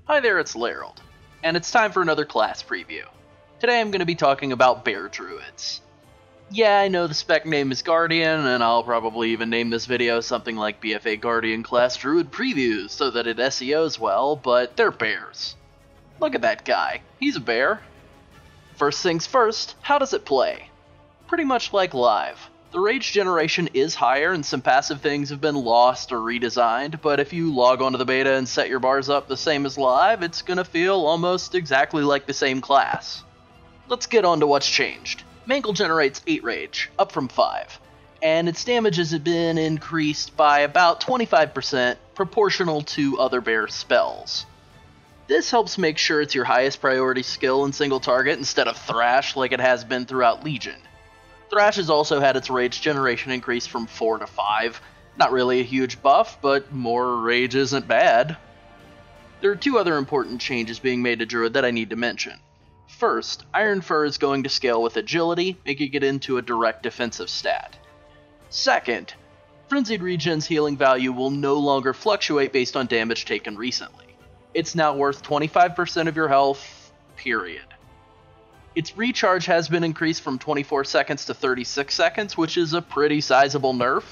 Hi there, it's Llarold, and it's time for another class preview. Today I'm going to be talking about Bear Druids. Yeah, I know the spec name is Guardian, and I'll probably even name this video something like BFA Guardian Class Druid Previews so that it SEOs well, but they're bears. Look at that guy, he's a bear. First things first, how does it play? Pretty much like live. The rage generation is higher and some passive things have been lost or redesigned, but if you log onto the beta and set your bars up the same as live, it's gonna feel almost exactly like the same class. Let's get on to what's changed. Mangle generates 8 rage, up from 5, and its damage has been increased by about 25%, proportional to other bear spells. This helps make sure it's your highest priority skill in single target instead of Thrash like it has been throughout Legion. Thrash has also had its rage generation increase from 4 to 5. Not really a huge buff, but more rage isn't bad. There are 2 other important changes being made to Druid that I need to mention. First, Iron Fur is going to scale with agility, making it into a direct defensive stat. Second, Frenzied Regen's healing value will no longer fluctuate based on damage taken recently. It's now worth 25% of your health, period. Its recharge has been increased from 24 seconds to 36 seconds, which is a pretty sizable nerf,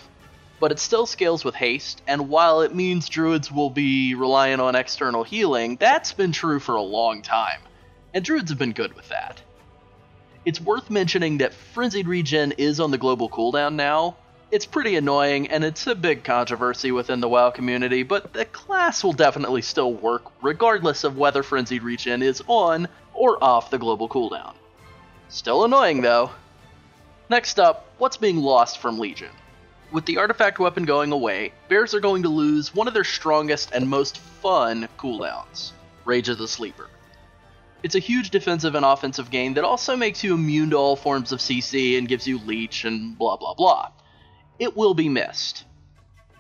but it still scales with haste, and while it means Druids will be reliant on external healing, that's been true for a long time, and Druids have been good with that. It's worth mentioning that Frenzied Regen is on the global cooldown now. It's pretty annoying, and it's a big controversy within the WoW community, but the class will definitely still work regardless of whether Frenzied Regen is on or off the global cooldown. Still annoying though. Next up, what's being lost from Legion? With the artifact weapon going away, bears are going to lose one of their strongest and most fun cooldowns, Rage of the Sleeper. It's a huge defensive and offensive gain that also makes you immune to all forms of CC and gives you leech and blah blah blah. It will be missed.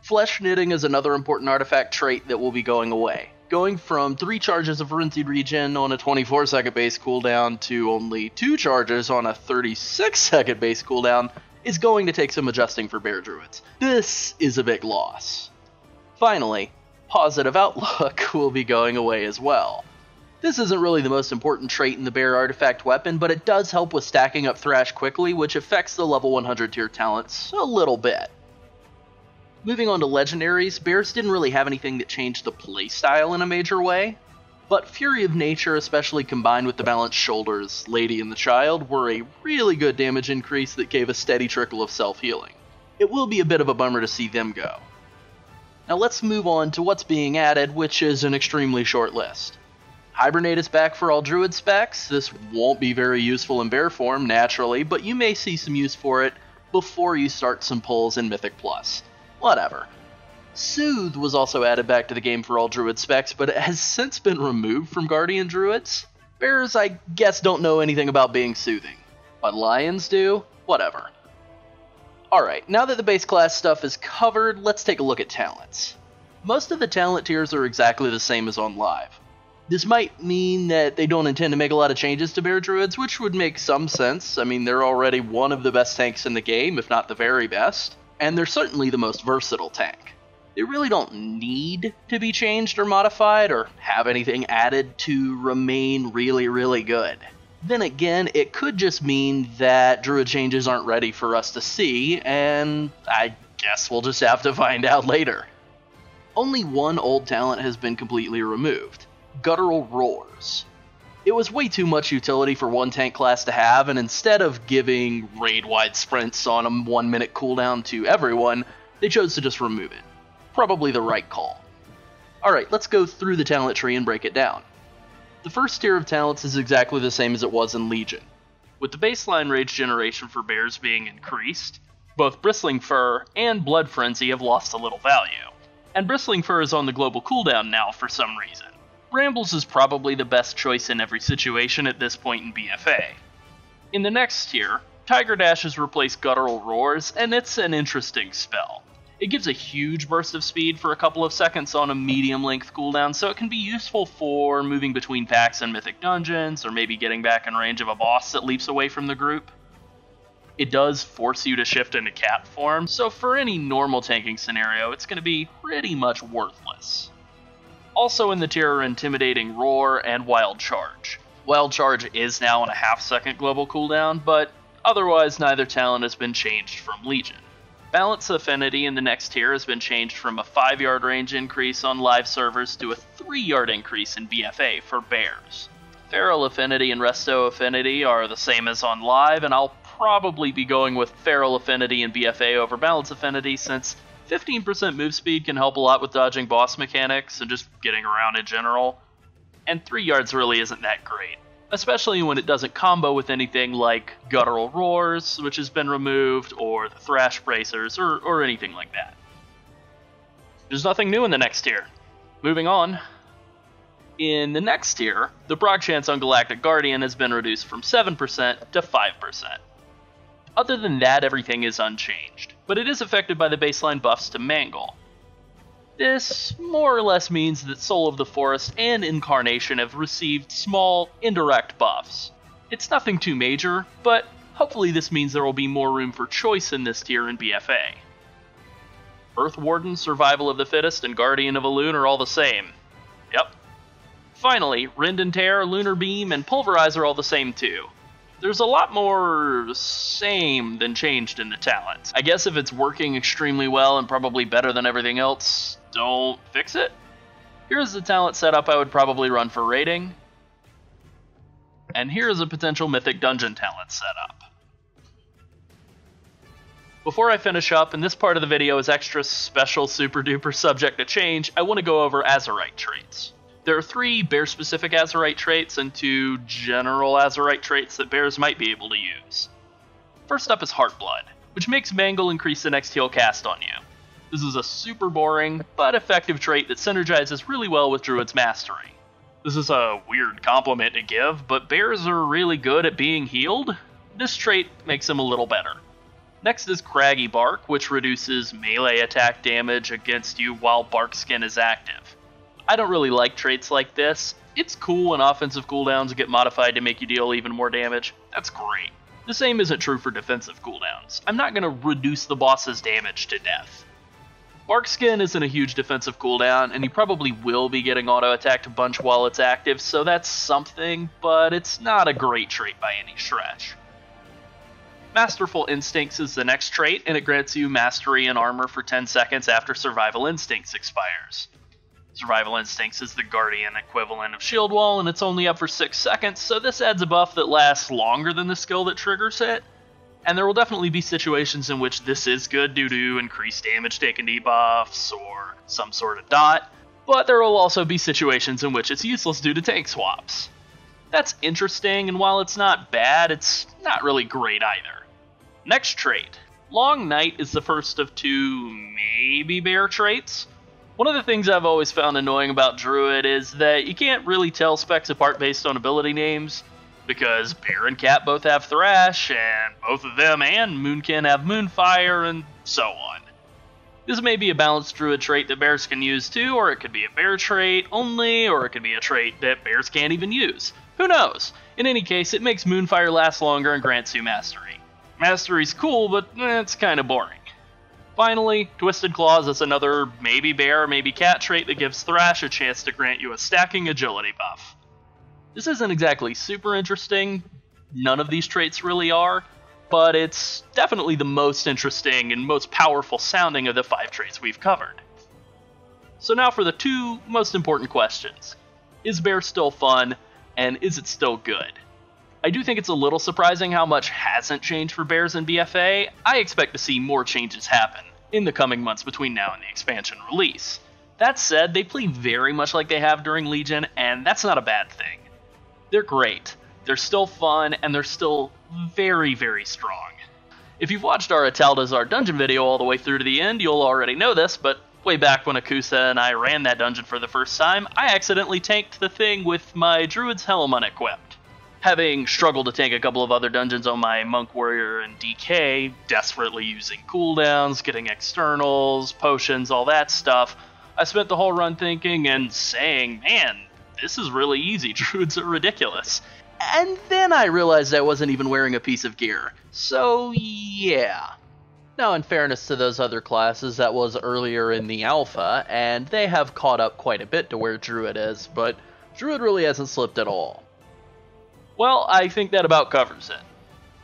Flesh Knitting is another important artifact trait that will be going away. Going from 3 charges of Frenzied Regen on a 24-second base cooldown to only 2 charges on a 36-second base cooldown is going to take some adjusting for Bear Druids. This is a big loss. Finally, Positive Outlook will be going away as well. This isn't really the most important trait in the Bear artifact weapon, but it does help with stacking up Thrash quickly, which affects the level 100 tier talents a little bit. Moving on to legendaries, bears didn't really have anything that changed the playstyle in a major way, but Fury of Nature, especially combined with the balanced shoulders, Lady and the Child, were a really good damage increase that gave a steady trickle of self-healing. It will be a bit of a bummer to see them go. Now let's move on to what's being added, which is an extremely short list. Hibernate is back for all Druid specs. This won't be very useful in bear form, naturally, but you may see some use for it before you start some pulls in Mythic Plus. Whatever. Soothe was also added back to the game for all Druid specs, but it has since been removed from Guardian Druids. Bears, I guess, don't know anything about being soothing, but Lions do? Whatever. Alright, now that the base class stuff is covered, let's take a look at talents. Most of the talent tiers are exactly the same as on Live. This might mean that they don't intend to make a lot of changes to Bear Druids, which would make some sense. I mean, they're already one of the best tanks in the game, if not the very best. And they're certainly the most versatile tank. They really don't need to be changed or modified or have anything added to remain really good. Then again, it could just mean that Druid changes aren't ready for us to see, and I guess we'll just have to find out later. Only one old talent has been completely removed: Guttural Roars. It was way too much utility for one tank class to have, and instead of giving raid-wide sprints on a 1-minute cooldown to everyone, they chose to just remove it. Probably the right call. Alright, let's go through the talent tree and break it down. The first tier of talents is exactly the same as it was in Legion. With the baseline rage generation for bears being increased, both Bristling Fur and Blood Frenzy have lost a little value, and Bristling Fur is on the global cooldown now for some reason. Brambles is probably the best choice in every situation at this point in BFA. In the next tier, Tiger Dash has replaced Guttural Roars, and it's an interesting spell. It gives a huge burst of speed for a couple of seconds on a medium-length cooldown, so it can be useful for moving between packs and mythic dungeons, or maybe getting back in range of a boss that leaps away from the group. It does force you to shift into cat form, so for any normal tanking scenario, it's going to be pretty much worthless. Also in the tier are Intimidating Roar and Wild Charge. Wild Charge is now on a half-second global cooldown, but otherwise neither talent has been changed from Legion. Balance Affinity in the next tier has been changed from a 5-yard range increase on live servers to a 3-yard increase in BFA for bears. Feral Affinity and Resto Affinity are the same as on live, and I'll probably be going with Feral Affinity and BFA over Balance Affinity since 15% move speed can help a lot with dodging boss mechanics and just getting around in general, and 3 yards really isn't that great, especially when it doesn't combo with anything like Guttural Roars, which has been removed, or the Thrash Bracers, or anything like that. There's nothing new in the next tier. Moving on. In the next tier, the proc chance on Galactic Guardian has been reduced from 7% to 5%. Other than that, everything is unchanged, but it is affected by the baseline buffs to Mangle. This more or less means that Soul of the Forest and Incarnation have received small, indirect buffs. It's nothing too major, but hopefully this means there will be more room for choice in this tier in BFA. Earth Warden, Survival of the Fittest, and Guardian of a Loon are all the same. Yep. Finally, Rend and Tear, Lunar Beam, and Pulverize are all the same too. There's a lot more same than changed in the talents. I guess if it's working extremely well and probably better than everything else, don't fix it. Here's the talent setup I would probably run for raiding. And here's a potential Mythic Dungeon talent setup. Before I finish up, and this part of the video is extra special super duper subject to change, I want to go over Azerite traits. There are 3 bear-specific Azerite traits and 2 general Azerite traits that bears might be able to use. First up is Heartblood, which makes Mangle increase the next heal cast on you. This is a super boring, but effective trait that synergizes really well with Druid's Mastery. This is a weird compliment to give, but bears are really good at being healed. This trait makes them a little better. Next is Craggy Bark, which reduces melee attack damage against you while Bark Skin is active. I don't really like traits like this. It's cool when offensive cooldowns get modified to make you deal even more damage. That's great. The same isn't true for defensive cooldowns. I'm not going to reduce the boss's damage to death. Bark Skin isn't a huge defensive cooldown, and you probably will be getting auto-attacked a bunch while it's active, so that's something, but it's not a great trait by any stretch. Masterful Instincts is the next trait, and it grants you Mastery and Armor for 10 seconds after Survival Instincts expires. Survival Instincts is the Guardian equivalent of Shield Wall, and it's only up for 6 seconds, so this adds a buff that lasts longer than the skill that triggers it. And there will definitely be situations in which this is good due to increased damage taken debuffs or some sort of dot, but there will also be situations in which it's useless due to tank swaps. That's interesting, and while it's not bad, it's not really great either. Next trait. Long Night is the first of 2 maybe bear traits. One of the things I've always found annoying about Druid is that you can't really tell specs apart based on ability names, because Bear and Cat both have Thrash, and both of them and Moonkin have Moonfire, and so on. This may be a balanced Druid trait that bears can use too, or it could be a bear trait only, or it could be a trait that bears can't even use. Who knows? In any case, it makes Moonfire last longer and grants you Mastery. Mastery's cool, but it's kind of boring. Finally, Twisted Claws is another maybe bear, maybe cat trait that gives Thrash a chance to grant you a stacking agility buff. This isn't exactly super interesting, none of these traits really are, but it's definitely the most interesting and most powerful sounding of the 5 traits we've covered. So now for the 2 most important questions. Is bear still fun, and is it still good? I do think it's a little surprising how much hasn't changed for bears in BFA. I expect to see more changes happen in the coming months between now and the expansion release. That said, they play very much like they have during Legion, and that's not a bad thing. They're great, they're still fun, and they're still very, very strong. If you've watched our Ataldazar dungeon video all the way through to the end, you'll already know this, but way back when Akusa and I ran that dungeon for the first time, I accidentally tanked the thing with my Druid's Helm unequipped. Having struggled to tank a couple of other dungeons on my Monk Warrior and DK, desperately using cooldowns, getting externals, potions, all that stuff, I spent the whole run thinking and saying, man, this is really easy, Druids are ridiculous. And then I realized I wasn't even wearing a piece of gear. So yeah. Now, in fairness to those other classes, that was earlier in the alpha, and they have caught up quite a bit to where Druid is, but Druid really hasn't slipped at all. Well, I think that about covers it.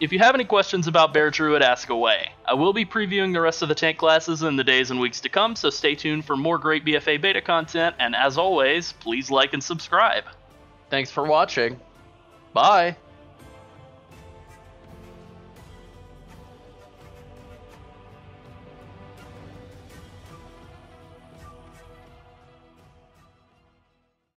If you have any questions about Bear Druid, ask away. I will be previewing the rest of the tank classes in the days and weeks to come, so stay tuned for more great BFA beta content, and as always, please like and subscribe. Thanks for watching. Bye!